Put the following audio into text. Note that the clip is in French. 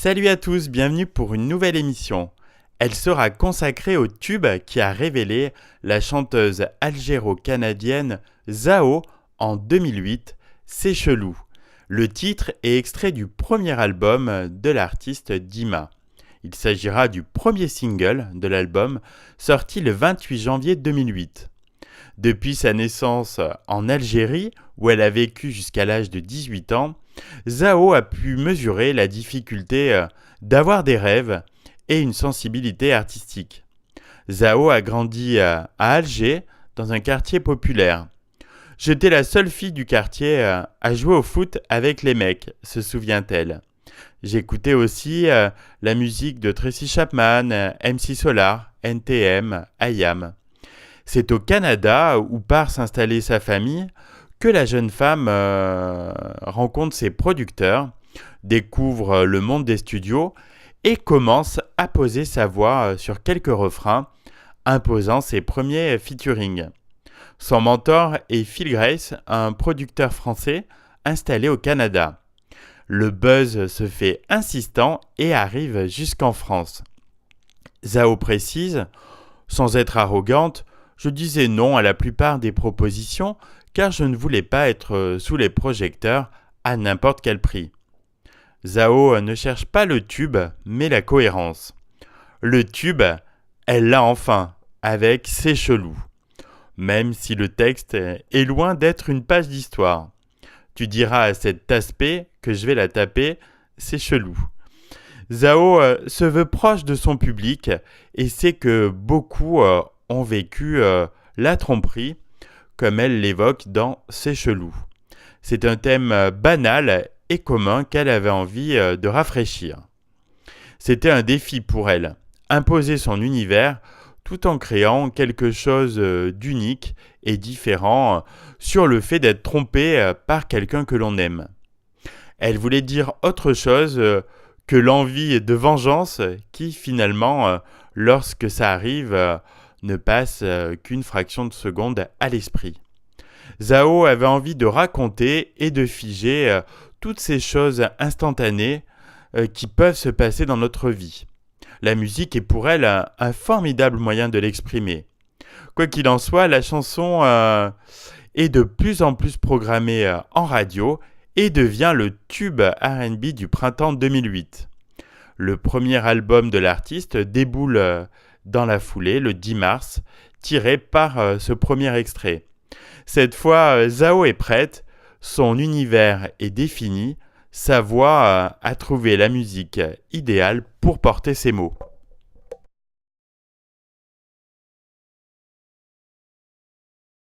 Salut à tous, bienvenue pour une nouvelle émission. Elle sera consacrée au tube qui a révélé la chanteuse algéro-canadienne Zao en 2008, C'est chelou. Le titre est extrait du premier album de l'artiste Dima. Il s'agira du premier single de l'album, sorti le 28 janvier 2008. Depuis sa naissance en Algérie, où elle a vécu jusqu'à l'âge de 18 ans, Zao a pu mesurer la difficulté d'avoir des rêves et une sensibilité artistique. Zao a grandi à Alger, dans un quartier populaire. J'étais la seule fille du quartier à jouer au foot avec les mecs, se souvient-elle. J'écoutais aussi la musique de Tracy Chapman, MC Solar, NTM, IAM. C'est au Canada, où part s'installer sa famille, que la jeune femme rencontre ses producteurs, découvre le monde des studios et commence à poser sa voix sur quelques refrains, imposant ses premiers featuring. Son mentor est Phil Grace, un producteur français installé au Canada. Le buzz se fait insistant et arrive jusqu'en France. Zao précise, sans être arrogante, je disais non à la plupart des propositions car je ne voulais pas être sous les projecteurs à n'importe quel prix. Zao ne cherche pas le tube, mais la cohérence. Le tube, elle l'a enfin, avec C'est chelou. Même si le texte est loin d'être une page d'histoire. Tu diras à cette tasse-paix que je vais la taper, c'est chelou. Zao se veut proche de son public et sait que beaucoup ont vécu la tromperie, comme elle l'évoque dans C'est chelou. C'est un thème banal et commun qu'elle avait envie de rafraîchir. C'était un défi pour elle, imposer son univers tout en créant quelque chose d'unique et différent sur le fait d'être trompée par quelqu'un que l'on aime. Elle voulait dire autre chose que l'envie de vengeance qui finalement, lorsque ça arrive, ne passe qu'une fraction de seconde à l'esprit. Zao avait envie de raconter et de figer toutes ces choses instantanées qui peuvent se passer dans notre vie. La musique est pour elle un formidable moyen de l'exprimer. Quoi qu'il en soit, la chanson est de plus en plus programmée en radio et devient le tube R&B du printemps 2008. Le premier album de l'artiste déboule dans la foulée, le 10 mars, tiré par ce premier extrait. Cette fois, Zao est prête, son univers est défini, sa voix a trouvé la musique idéale pour porter ses mots.